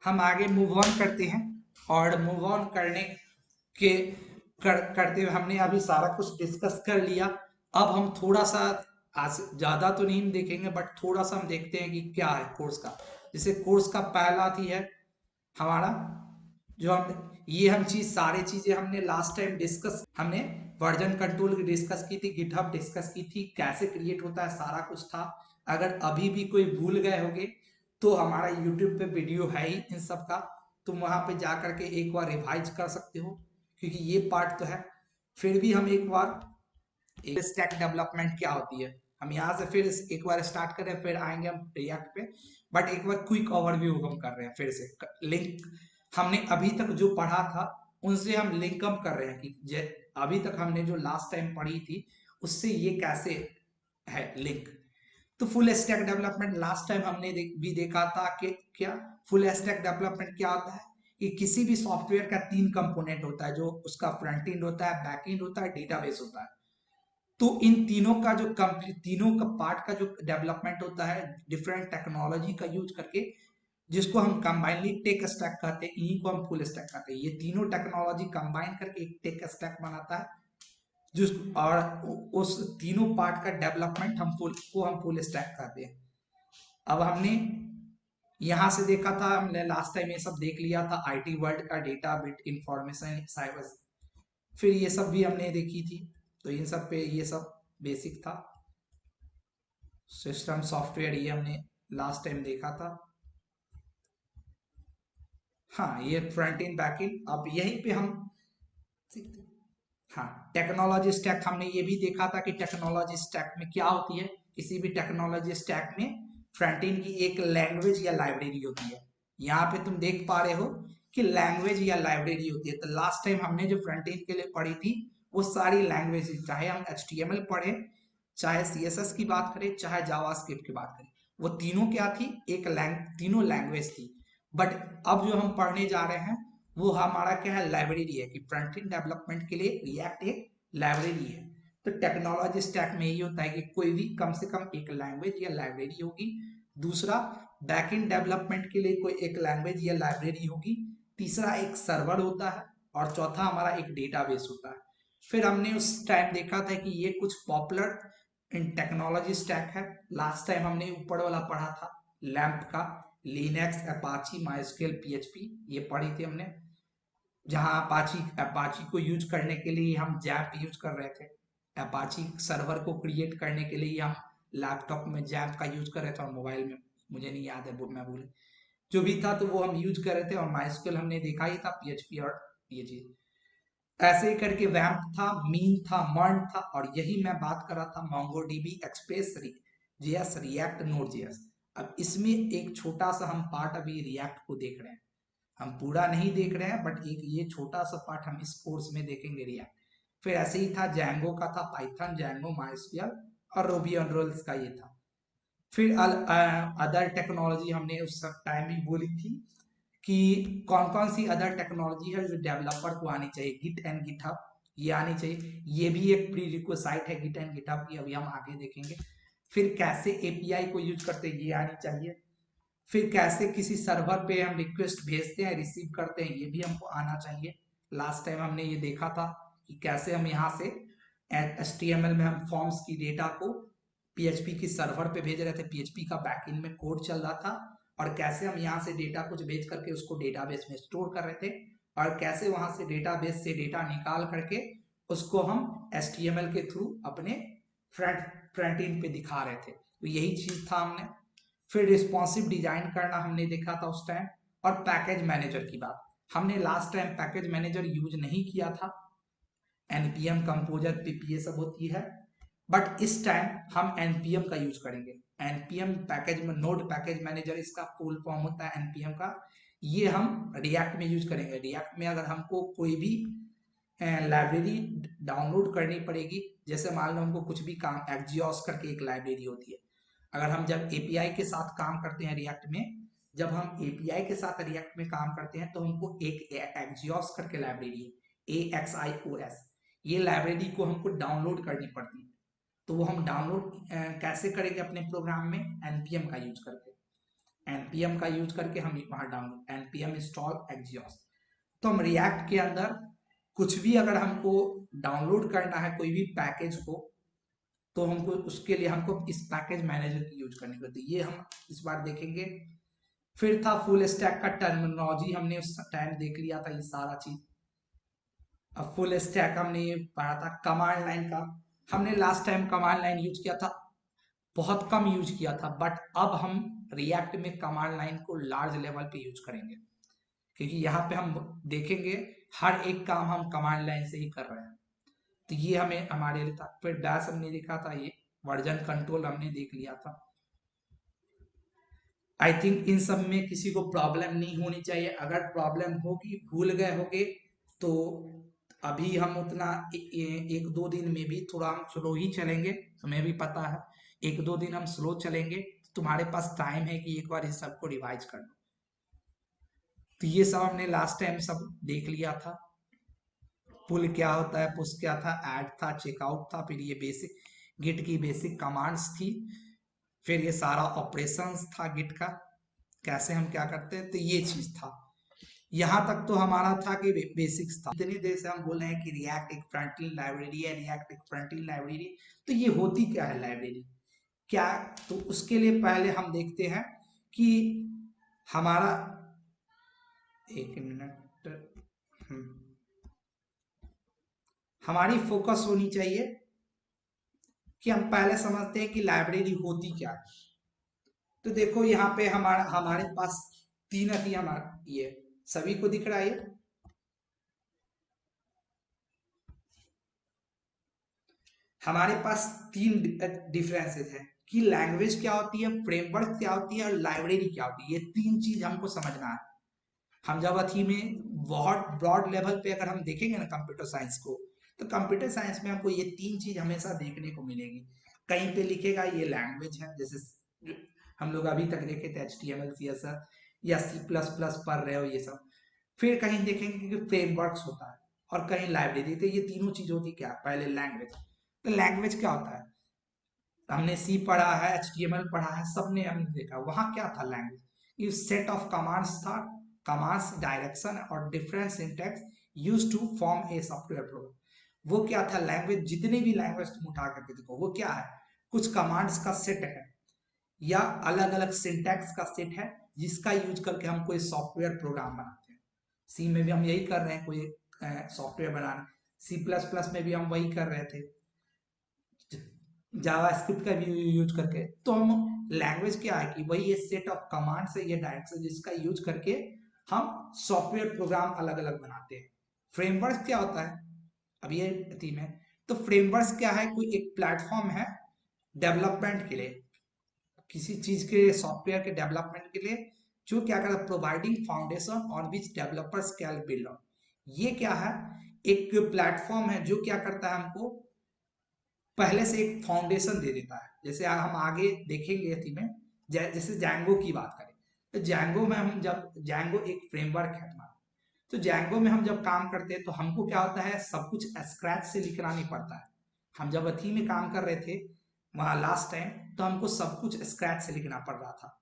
हम आगे move on करते हैं। और मूव ऑन करने के करते हुए हमने अभी सारा कुछ डिस्कस कर लिया। अब हम थोड़ा सा, आज ज्यादा तो नहीं देखेंगे बट थोड़ा सा हम देखते हैं कि क्या है कोर्स का। जैसे कोर्स का पहला थी है हमारा, जो हम ये हम चीज सारी चीजें हमने लास्ट टाइम डिस्कस, हमने वर्जन कंट्रोल की डिस्कस की थी, गिटहब डिस्कस की थी, कैसे क्रिएट होता है सारा कुछ था। अगर अभी भी कोई भूल गए होगे तो हमारा यूट्यूब पे वीडियो है ही इन सब का, तुम वहां पे जा करके एक बार रिवाइज कर सकते हो, क्योंकि ये पार्ट तो है। फिर भी हम एक बार स्टैक डेवलपमेंट क्या होती है, हम यहाँ से फिर एक बार स्टार्ट करें, फिर आएंगे हम रिएक्ट पे। बट एक बार क्विक ओवरव्यू हम कर रहे हैं फिर से, लिंक हमने अभी तक जो पढ़ा था उनसे हम लिंक अप कर रहे हैं कि अभी तक हमने जो लास्ट टाइम पढ़ी थी उससे ये कैसे है लिंक। तो full stack development last time हमने भी देखा था कि क्या फुल स्टैक डेवलपमेंट क्या होता है, कि किसी भी सॉफ्टवेयर का तीन कंपोनेंट होता है, जो उसका फ्रंट एंड होता है, बैक एंड होता है, डेटाबेस होता है। तो इन तीनों का जो कंप्लीट, तीनों का पार्ट का जो डेवलपमेंट होता है डिफरेंट टेक्नोलॉजी का यूज करके, जिसको हम कंबाइनली टेक स्टैक कहते हैं, इन्हीं को हम फुल स्टैक कहते हैं। ये तीनों टेक्नोलॉजी कंबाइन करके एक टेक स्टैक बनाता है, जिस और उस तीनों पार्ट का डेवलपमेंट हम फुल स्टैक कहते हैं। अब हमने यहाँ से देखा था, हमने लास्ट टाइम ये सब देख लिया था, आईटी वर्ल्ड का डेटा बिट इंफॉर्मेशन साइबर, फिर ये सब भी हमने देखी थी। तो इन सब पे ये सब बेसिक था। सिस्टम सॉफ्टवेयर ये हमने लास्ट टाइम देखा था। हाँ, ये फ्रंट एंड बैक एंड, अब यहीं पे हम सीखते हैं। हाँ, टेक्नोलॉजी स्टैक हमने ये भी देखा था कि टेक्नोलॉजी स्टैक में क्या होती है। किसी भी टेक्नोलॉजी स्टैक में फ्रंट एंड की एक लैंग्वेज या लाइब्रेरी होती है। यहाँ पे तुम देख पा रहे हो कि लैंग्वेज या लाइब्रेरी होती है। तो लास्ट टाइम हमने जो फ्रंट एंड के लिए पढ़ी थी वो सारी लैंग्वेज, चाहे हम HTML पढ़े, चाहे CSS की बात करें, चाहे जावास्क्रिप्ट की बात करें, वो तीनों क्या थी, तीनों लैंग्वेज थी। बट अब जो हम पढ़ने जा रहे हैं वो हमारा क्या है, लाइब्रेरी है, कि फ्रंट एंड डेवलपमेंट के लिए रिएक्ट एक लाइब्रेरी है। तो टेक्नोलॉजी स्टैक में यही होता है कि कोई भी कम से कम एक लैंग्वेज या लाइब्रेरी होगी। दूसरा, बैक एंड डेवलपमेंट के लिए कोई एक लैंग्वेज या लाइब्रेरी होगी। तीसरा, एक सर्वर होता है। और चौथा, हमारा एक डेटाबेस होता है। फिर हमने उस टाइम देखा था कि ये कुछ पॉपुलर इन टेक्नोलॉजी स्टैक है। लास्ट टाइम हमने ऊपर वाला पढ़ा था, लैंप का, लिनक्स, अपाची, माइस्क्वेल, PHP, ये पढ़ी थी हमने। जहाँ अपाची अपाची को यूज करने के लिए हम जैप यूज कर रहे थे। अपाची सर्वर को क्रिएट करने के लिए हम लैपटॉप में जैप का यूज कर रहे थे, और मोबाइल में मुझे नहीं याद है, वो मैं भूल, जो भी था तो वो हम यूज कर रहे थे। और माइस्क्वेल हमने देखा ही था, PHP और ये चीज। ऐसे ही करके वैम्प था, मीन था, मर्न था, और यही मैं बात कर रहा था MongoDB, express JS, react, node JS. अब इसमें एक छोटा सा हम पार्ट अभी रिएक्ट को देख रहे हैं, हम पूरा नहीं देख रहे हैं, बट एक ये छोटा सा पार्ट हम इस कोर्स में देखेंगे रिएक्ट। फिर ऐसे ही था जैंगो का, था पाइथन, जैंगो, माइस्क्वेल और रूबी ऑन रोल्स का ये था। फिर अदर टेक्नोलॉजी हमने उस टाइम भी बोली थी कि कौन कौन सी अदर टेक्नोलॉजी है जो डेवलपर को आनी चाहिए। गिट एंड गिटहब ये आनी चाहिए, ये भी एक प्री रिक्विसाइट है गिट एंड गिटहब की, अभी हम आगे देखेंगे। फिर कैसे API को यूज करते हैं, ये आनी चाहिए। फिर कैसे किसी सर्वर पे हम रिक्वेस्ट भेजते हैं, रिसीव करते हैं, ये भी हमको आना चाहिए। लास्ट टाइम हमने ये देखा था कि कैसे हम यहाँ से HTML में हम फॉर्म्स की डेटा को PHP की सर्वर पे भेज रहे थे, PHP का बैकएंड में कोड चल रहा था। और कैसे हम यहाँ से डेटा कुछ भेज करके उसको डेटाबेस में स्टोर कर रहे थे, और कैसे वहां से डेटाबेस से डेटा निकाल करके उसको हम HTML के थ्रू अपने फ्रंट एंड पे दिखा रहे थे। तो यही चीज था हमने। फिर रिस्पॉन्सिव डिजाइन करना हमने देखा था उस टाइम। और पैकेज मैनेजर की बात, हमने last time package manager use नहीं किया था, NPM, कंपोजर, PPA सब होती है। बट इस टाइम हम NPM का यूज करेंगे। NPM पैकेज में, नोड पैकेज मैनेजर इसका फुल फॉर्म होता है NPM का। ये हम रिएक्ट में यूज करेंगे। रिएक्ट में अगर हमको कोई भी लाइब्रेरी डाउनलोड करनी पड़ेगी, जैसे मान लो हमको कुछ भी काम, एक्जियोस करके एक लाइब्रेरी होती है, अगर हम जब API के साथ काम करते हैं रिएक्ट में, जब हम API के साथ रिएक्ट में काम करते हैं तो हमको एक एक्जियोस करके लाइब्रेरी है, AXIOS, ये लाइब्रेरी को हमको डाउनलोड करनी पड़ती है। तो वो हम डाउनलोड कैसे करेंगे अपने प्रोग्राम में, NPM का यूज करके। npm का यूज करके हम वहां डाउनलोड npm इंस्टॉल एक्जियोस। तो हम रिएक्ट के अंदर कुछ भी अगर हमको डाउनलोड करना है कोई भी पैकेज को, तो हमको उसके लिए हमको इस पैकेज मैनेजर की यूज करनी पड़ती है। ये हम इस बार देखेंगे। फिर था फुल स्टैक का टर्मिनोलॉजी, हमने उस टाइम देख लिया था ये सारा चीज। अब फुल स्टैक हमने ये पढ़ा था। कमांड लाइन का हमने last time command line use किया था, बहुत कम यूज किया था, बट अब हम रिएक्ट में कमांड लाइन को लार्ज लेवल पे यूज करेंगे, क्योंकि यहाँ पे हम देखेंगे हर एक काम हम कमांड लाइन से ही कर रहे हैं। तो ये हमें हमारे लिए था। फिर डैश हमने देखा था, ये वर्जन कंट्रोल हमने देख लिया था। आई थिंक इन सब में किसी को प्रॉब्लम नहीं होनी चाहिए। अगर प्रॉब्लम होगी, भूल गए होगे, तो अभी हम उतना एक दो दिन में भी थोड़ा हम स्लो ही चलेंगे, हमें भी पता है। एक दो दिन हम स्लो चलेंगे, तुम्हारे पास टाइम है कि एक बार इस सबको रिवाइज कर लो। तो ये सब हमने लास्ट टाइम सब देख लिया था। पुल क्या होता है, पुश क्या था, ऐड था, चेकआउट था, फिर ये बेसिक गिट की बेसिक कमांड्स थी, फिर ये सारा ऑपरेशंस था गिट का, कैसे हम क्या करते हैं, तो ये चीज था। यहाँ तक तो हमारा था कि बेसिक्स था। इतनी देर से हम बोल रहे हैं कि रिएक्ट एक फ्रंट एंड लाइब्रेरी है, रिएक्ट एक फ्रंट एंड लाइब्रेरी। तो ये होती क्या है लाइब्रेरी, क्या? तो उसके लिए पहले हम देखते हैं कि हमारा, एक मिनट, हमारी फोकस होनी चाहिए कि हम पहले समझते हैं कि लाइब्रेरी होती क्या है। तो देखो यहाँ पे हमारा हमारे पास तीन थी, हमारा ये सभी को दिख रहा है। हमारे पास तीन डिफरेंसेस है कि लैंग्वेज क्या होती है, फ्रेमवर्क क्या होती है, और लाइब्रेरी क्या होती है। ये तीन चीज हमको समझना है। हम जब अथी में बहुत ब्रॉड लेवल पे अगर हम देखेंगे ना कंप्यूटर साइंस को, तो कंप्यूटर साइंस में हमको ये तीन चीज हमेशा देखने को मिलेगी। कहीं पे लिखेगा ये लैंग्वेज है, जैसे हम लोग अभी तक देखे थे HTML CSS या C++ पढ़ रहे हो ये सब। फिर कहीं देखेंगे कि फ्रेमवर्क्स होता है, और कहीं लाइब्रेरी। तो ये तीनों चीज होती क्या, पहले लैंग्वेज। तो लैंग्वेज क्या होता है, हमने सी पढ़ा है, HTML पढ़ा है, सबने हमने देखा। वहां क्या था लैंग्वेज, ये सेट ऑफ कमांड्स था, कमांड्स, डायरेक्शन और different syntax used to form a software program. वो क्या था लैंग्वेज, जितने भी लैंग्वेज तुम उठा करके देखो, वो क्या है, कुछ कमांड्स का सेट है या अलग अलग सिंटैक्स का सेट है, जिसका यूज करके हम कोई सॉफ्टवेयर प्रोग्राम बनाते हैं। सी में भी हम यही कर रहे हैं, कोई सॉफ्टवेयर बनाना। C++ में भी हम वही कर रहे थे, जावास्क्रिप्ट का भी यूज करके। तो हम लैंग्वेज क्या है कि वही ये सेट ऑफ कमांड्स है, ये डायरेक्शन, जिसका यूज करके हम सॉफ्टवेयर प्रोग्राम अलग अलग बनाते हैं। फ्रेमवर्क क्या होता है, अब ये थीम है। तो फ्रेमवर्क क्या है, कोई एक प्लेटफॉर्म है डेवलपमेंट के लिए, किसी चीज के सॉफ्टवेयर के डेवलपमेंट के लिए, जो क्या करता है, providing foundation on which developers can build on. ये क्या है, एक प्लेटफॉर्म है जो क्या करता है, हमको पहले से एक फाउंडेशन दे देता है। जैसे हम आगे देखेंगे थी में, जैसे जैंगो की बात करें, तो जैंगो में हम जब, जैंगो एक फ्रेमवर्क है हमारा, तो जैंगो में हम जब काम करते हैं तो हमको क्या होता है, सब कुछ स्क्रैच से लिखना नहीं पड़ता है। हम जब अथी में काम कर रहे थे वहाँ लास्ट टाइम, तो हमको सब कुछ स्क्रैच से लिखना पड़ रहा था।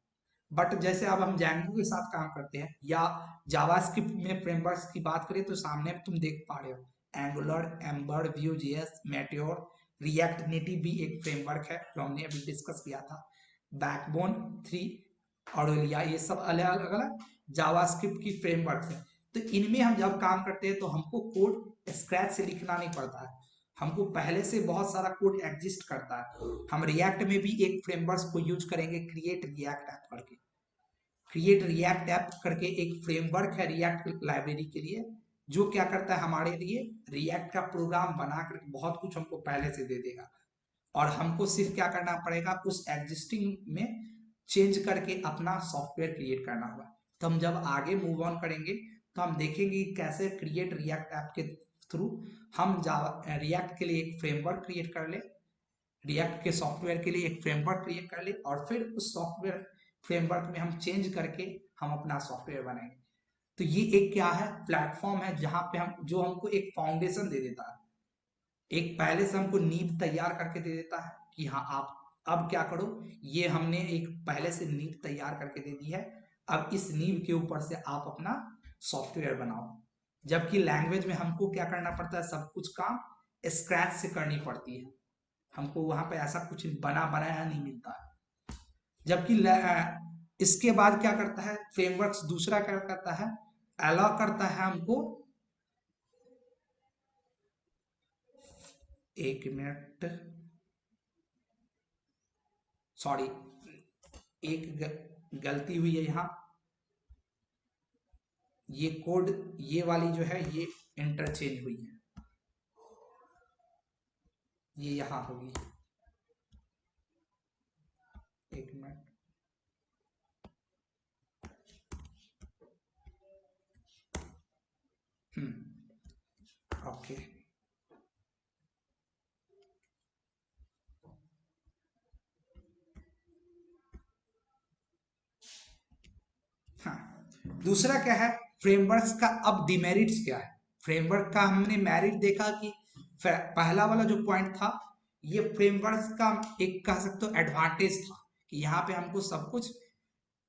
बट जैसे अब हम जैंगो के साथ काम करते हैं, या जावास्क्रिप्ट में फ्रेमवर्क्स की बात करें, तो सामने तुम देख पा रहे हो angular, amber, Vue.js, meteor, react native भी एक फ्रेमवर्क है जो हमने अभी डिस्कस किया था, बैकबोन 3, ऑरेलिया, ये सब अलग अलग जावास्क्रिप्ट की फ्रेमवर्क है। तो इनमें हम जब काम करते हैं तो हमको कोड स्क्रैच से लिखना नहीं पड़ता है, हमको पहले से बहुत सारा कोड एग्जिस्ट करता है। हम रिएक्ट में भी एक फ्रेमवर्क को यूज करेंगे, क्रिएट रिएक्ट ऐप करके। क्रिएट रिएक्ट ऐप करके एक फ्रेमवर्क है रिएक्ट लाइब्रेरी के लिए, जो क्या करता है, हमारे लिए रिएक्ट का प्रोग्राम बना कर बहुत कुछ हमको पहले से दे देगा, और हमको सिर्फ क्या करना पड़ेगा, उस एग्जिस्टिंग में चेंज करके अपना सॉफ्टवेयर क्रिएट करना होगा। तो हम जब आगे मूव ऑन करेंगे तो हम देखेंगे कैसे क्रिएट रिएक्ट ऐप के थ्रू हम जावा रिएक्ट के लिए एक फ्रेमवर्क क्रिएट कर ले, रिएक्ट के सॉफ्टवेयर के लिए एक फ्रेमवर्क क्रिएट कर ले, और फिर उस सॉफ्टवेयर फ्रेमवर्क में हम चेंज करके हम अपना सॉफ्टवेयर बनाएंगे। तो ये एक क्या है, प्लेटफॉर्म है जहां पे हम, जो हमको एक फाउंडेशन दे देता है, एक पहले से हमको नींव तैयार करके दे देता है कि हाँ आप अब क्या करो, ये हमने एक पहले से नींव तैयार करके दे दी है, अब इस नींव के ऊपर से आप अपना सॉफ्टवेयर बनाओ। जबकि लैंग्वेज में हमको क्या करना पड़ता है, सब कुछ काम स्क्रैच से करनी पड़ती है, हमको वहां पे ऐसा कुछ बना बनाया नहीं मिलता है। जबकि इसके बाद क्या करता है फ्रेमवर्क्स, दूसरा क्या करता है, अलाउ करता है हमको, एक मिनट सॉरी, एक गलती हुई है यहाँ, ये कोड, ये वाली जो है ये इंटरचेंज हुई है, ये यहाँ होगी, एक मिनट। ओके, हाँ, दूसरा क्या है फ्रेमवर्क्स का, अब डिमेरिट्स क्या है। फ्रेमवर्क का हमने मेरिट देखा कि पहला वाला जो पॉइंट था, ये फ्रेमवर्क्स का एक कह सकते हो एडवांटेज था कि यहाँ पे हमको सब कुछ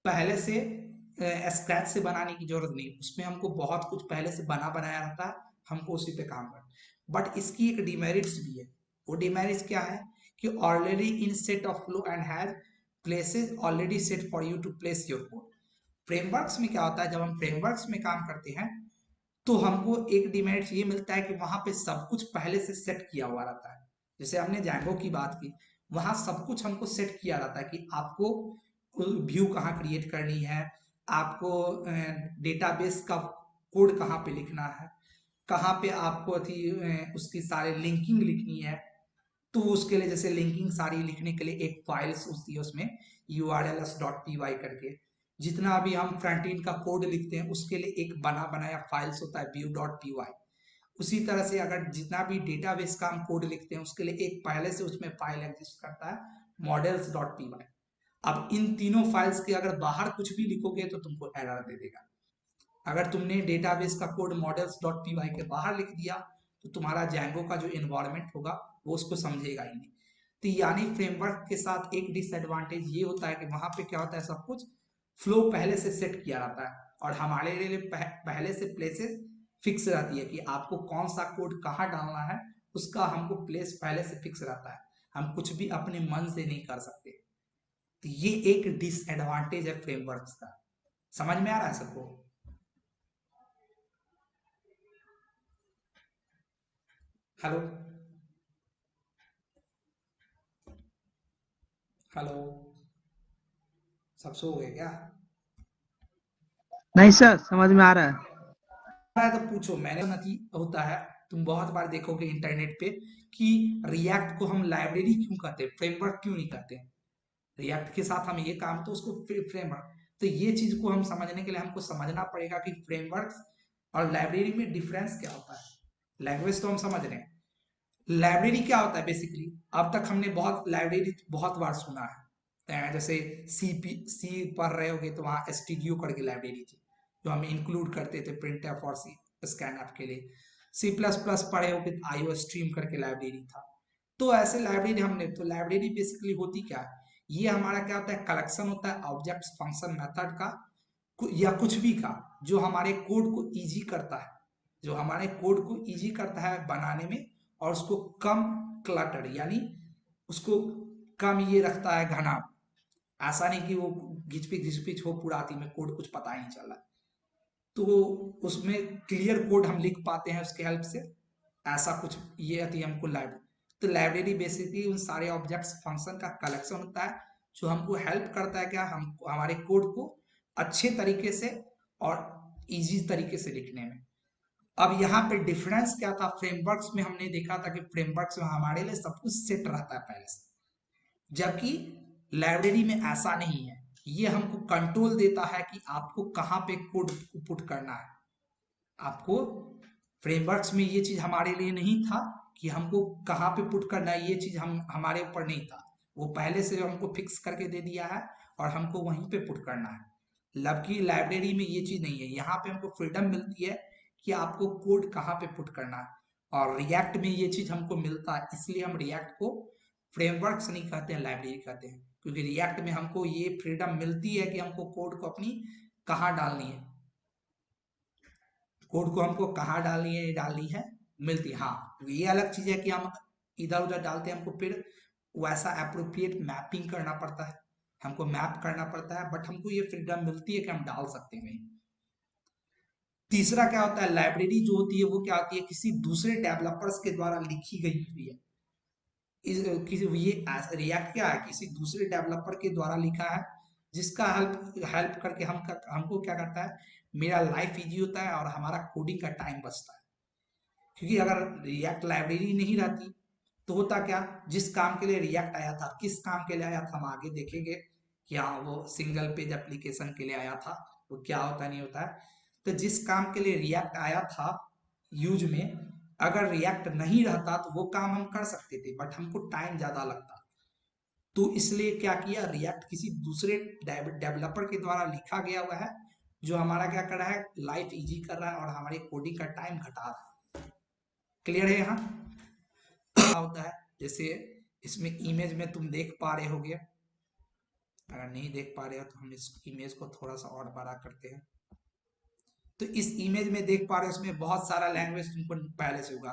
पहले से स्क्रैच से बनाने की जरूरत नहीं, उसमें हमको बहुत कुछ पहले से बना बनाया रहता है, हमको उसी पे काम करना। बट इसकी एक डिमेरिट्स भी है, वो डिमेरिट्स क्या है कि already in set of flow and has places already set for you to place your code. Frameworks में क्या होता है, जब हम फ्रेमवर्क्स में काम करते हैं तो हमको एक डिमेरिट ये मिलता है कि वहां पे सब कुछ पहले से सेट किया हुआ रहता है। जैसे हमने जैंगो की बात की, वहां सब कुछ हमको सेट किया रहता है कि आपको व्यू कहाँ क्रिएट करनी है, आपको डेटाबेस का कोड कहाँ पे लिखना है, कहाँ पे आपको थी उसकी सारे लिंकिंग लिखनी है। तो उसके लिए जैसे लिंकिंग सारी लिखने के लिए एक फाइल्स होती है उसमें urls.py करके, जितना भी हम फ्रंट एंड का कोड लिखते हैं उसके लिए एक बना बनाया फाइल्स होता है view.py। उसी तरह से अगर जितना भी डेटाबेस का हम कोड लिखते हैं उसके लिए एक पहले से उसमें फाइल एग्जिस्ट करता है models.py। अब इन तीनों फाइल्स के अगर बाहर कुछ भी लिखोगे तो तुमको एरर दे देगा। अगर तुमने डेटाबेस का कोड models.py के बाहर लिख दिया तो तुम्हारा जैंगो का जो एनवायरनमेंट होगा वो उसको समझेगा ही नहीं। तो यानी फ्रेमवर्क के साथ एक डिसएडवांटेज ये होता है कि वहां पे क्या होता है, सब कुछ फ्लो पहले से सेट किया रहता है और हमारे लिए पहले से प्लेसेस फिक्स रहती है कि आपको कौन सा कोड कहाँ डालना है, उसका हमको प्लेस पहले से फिक्स रहता है, हम कुछ भी अपने मन से नहीं कर सकते। तो ये एक डिसएडवांटेज है फ्रेमवर्क का। समझ में आ रहा है सबको? हेलो, हेलो, सब सो गए क्या? नहीं सर, समझ में आ रहा है। है तो पूछो, मैंने नहीं होता है, तुम बहुत बार देखोगे इंटरनेट पे कि रिएक्ट को हम लाइब्रेरी क्यों कहते हैं, फ्रेमवर्क क्यों नहीं कहते हैं। रिएक्ट के साथ हम ये काम तो उसको फ्रेमवर्क, तो ये चीज को हम समझने के लिए हमको समझना पड़ेगा कि फ्रेमवर्क और लाइब्रेरी में डिफरेंस क्या होता है। लैंग्वेज तो हम समझ रहे हैं, लाइब्रेरी क्या होता है बेसिकली, अब तक हमने बहुत लाइब्रेरी बहुत बार सुना है। जैसे सी पढ़ रहे होगे तो वहाँ एसटीडीओ करके लाइब्रेरी थी जो हम इंक्लूड करते थे प्रिंट एफ और सी स्कैन एफ के लिए। सी प्लस प्लस पढ़े होगे तो आईओ स्ट्रीम करके लाइब्रेरी था। तो ऐसे लाइब्रेरी हमने, तो लाइब्रेरी बेसिकली होती क्या है, ये हमारा क्या होता है, कलेक्शन होता है ऑब्जेक्ट्स फंक्शन मेथड का या कुछ भी का, जो हमारे कोड को इजी करता है, जो हमारे कोड को इजी करता है बनाने में, और उसको कम क्लटर यानी उसको कम ये रखता है घना। ऐसा नहीं कि वो घिचपिच घिचपिच हो पूरा आती में कोड कुछ पता ही नहीं चल रहा, तो उसमें क्लियर कोड हम लिख पाते हैं उसके हेल्प से। ऐसा कुछ ये आती है हमको लाइब्रेरी। तो लाइब्रेरी बेसिकली उन सारे ऑब्जेक्ट्स फंक्शन का कलेक्शन होता है जो हमको हेल्प करता है क्या, हम हमारे कोड को अच्छे तरीके से और इजी तरीके से लिखने में। अब यहाँ पे डिफरेंस क्या था, फ्रेमवर्क्स में हमने देखा था कि फ्रेमवर्क्स में हमारे लिए सब कुछ सेट रहता है पहले से, जबकि लाइब्रेरी में ऐसा नहीं है। ये हमको कंट्रोल देता है कि आपको कहाँ पे कोड पुट करना है। आपको फ्रेमवर्क्स में ये चीज हमारे लिए नहीं था कि हमको कहाँ पे पुट करना है, ये चीज हम हमारे ऊपर नहीं था, वो पहले से हमको फिक्स करके दे दिया है और हमको वहीं पे पुट करना है। जबकि लाइब्रेरी में ये चीज नहीं है, यहाँ पे हमको फ्रीडम मिलती है कि आपको कोड कहाँ पे पुट करना है। और रिएक्ट में ये चीज हमको मिलता है, इसलिए हम रिएक्ट को फ्रेमवर्क्स नहीं कहते हैं, लाइब्रेरी कहते हैं, क्योंकि रिएक्ट में हमको ये फ्रीडम मिलती है कि हमको कोड को अपनी कहाँ डालनी है, कोड को हमको कहाँ डालनी है, डालनी है मिलती है। हाँ, ये अलग चीज है कि हम इधर उधर डालते हैं, हमको फिर वैसा अप्रोप्रिएट मैपिंग करना पड़ता है, हमको मैप करना पड़ता है, बट हमको ये फ्रीडम मिलती है कि हम डाल सकते हैं कहीं। तीसरा क्या होता है, लाइब्रेरी जो होती है वो क्या होती है, किसी दूसरे डेवलपर्स के द्वारा लिखी गई हुई है। किसी ये रिएक्ट क्या है, किसी दूसरे डेवलपर के द्वारा लिखा है, जिसका हेल्प हेल्प करके हमको क्या करता है, मेरा लाइफ इजी होता है और हमारा कोडिंग का टाइम बचता है। क्योंकि अगर रिएक्ट लाइब्रेरी नहीं रहती तो होता क्या, जिस काम के लिए रिएक्ट आया था, किस काम के लिए आया था हम आगे देखेंगे कि हाँ वो सिंगल पेज एप्लीकेशन के लिए आया था, वो क्या होता नहीं होता है। तो जिस काम के लिए रिएक्ट आया था यूज में, अगर रिएक्ट नहीं रहता तो वो काम हम कर सकते थे, बट हमको टाइम ज्यादा लगता। तो इसलिए क्या किया, रिएक्ट किसी दूसरे डेवलपर के द्वारा लिखा गया हुआ है, जो हमारा क्या कर रहा है, लाइफ इजी कर रहा है और हमारे कोडिंग का टाइम घटा रहा है। क्लियर है यहाँ क्या होता है, जैसे इसमें इमेज में तुम देख पा रहे होगे, अगर नहीं देख पा रहे हो तो हम इस इमेज को थोड़ा सा और बड़ा करते हैं। तो इस इमेज में देख पा रहे हो, इसमें बहुत सारा लैंग्वेज तुमको पहले से होगा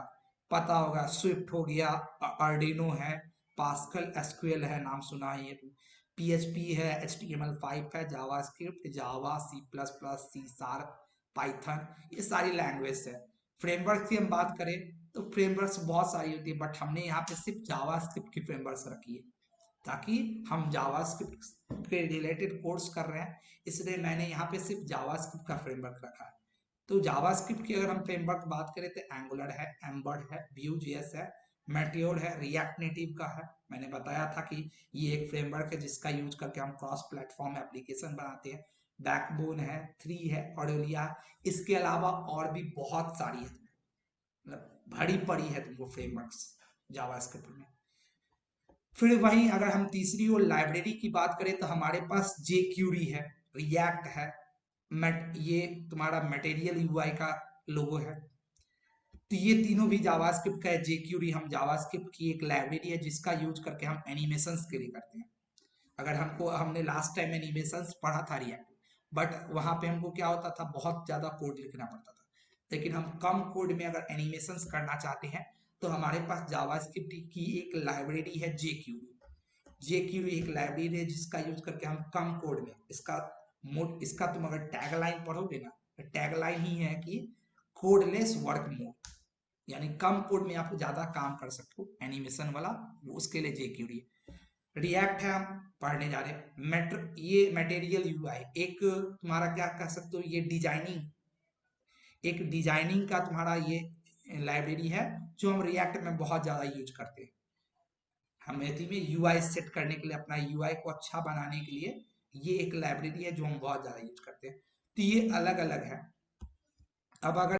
पता होगा, स्विफ्ट हो गया, आर्डिनो है, पास्कल एसक्यूएल है, नाम सुना है ये, पीएचपी है, HTML5 है, जावास्क्रिप्ट, जावा, C++, सी शार्प, पाइथन, ये सारी लैंग्वेज है। फ्रेमवर्क की हम बात करें तो फ्रेमवर्क्स बहुत सारी होती है, बट हमने यहाँ पे सिर्फ जावास्क्रिप्ट की फ्रेमवर्क्स रखी है, ताकि हम जावास्क्रिप्ट के रिलेटेड कोर्स कर रहे हैं, इसलिए मैंने यहाँ पे सिर्फ जावास्क्रिप्ट का फ्रेमवर्क रखा है। तो जावास्क्रिप्ट की अगर हम फ्रेमवर्क बात करें तो एंगुलर है, एम्बर्ड है, Vue.js है, मेटियोर है, रिएक्ट नेटिव का है। मैंने बताया था कि ये एक फ्रेमवर्क है जिसका यूज करके हम क्रॉस प्लेटफॉर्म एप्लीकेशन बनाते हैं। बैकबोन है, थ्री है, ऑडोलिया, इसके अलावा और भी बहुत सारी है, मतलब भरी पड़ी है तुमको फ्रेमवर्क्स जावास्क्रिप्ट में। फिर वहीं अगर हम तीसरी और लाइब्रेरी की बात करें तो हमारे पास jQuery है, रिएक्ट है, ये तुम्हारा मटेरियल यूआई का लोगो है। तो ये तीनों भी जावास्क्रिप्ट का है। jQuery हम जावास्क्रिप्ट की एक लाइब्रेरी है जिसका यूज करके हम एनिमेशंस के लिए करते हैं। अगर हमने लास्ट टाइम एनिमेशंस पढ़ा था रिएक्ट, बट वहां पे हमको क्या होता था, बहुत ज्यादा कोड लिखना पड़ता था, लेकिन हम कम कोड में अगर एनिमेशंस करना चाहते हैं तो हमारे पास जावास्क्रिप्ट की एक लाइब्रेरी है jQuery एक लाइब्रेरी है जिसका यूज करके हम कम कोड में, इसका तुम अगर टैगलाइन पढ़ोगे ना, तो टैगलाइन ही है कि कोडलेस वर्क मोड, यानी कम कोड में आप ज्यादा काम कर सकते हो एनिमेशन वाला, उसके लिए jQuery। रिएक्ट है, हम पढ़ने जा रहे हैं ये मटेरियल यूआई, एक तुम्हारा क्या कह सकते हो, ये डिजाइनिंग का तुम्हारा ये लाइब्रेरी है, जो हम रिएक्ट में बहुत ज्यादा यूज करते हैं। हम एथी में यूआई सेट करने के लिए, अपना यूआई को अच्छा बनाने के लिए ये एक लाइब्रेरी है जो हम बहुत ज्यादा यूज करते हैं। तो ये अलग अलग है। अब अगर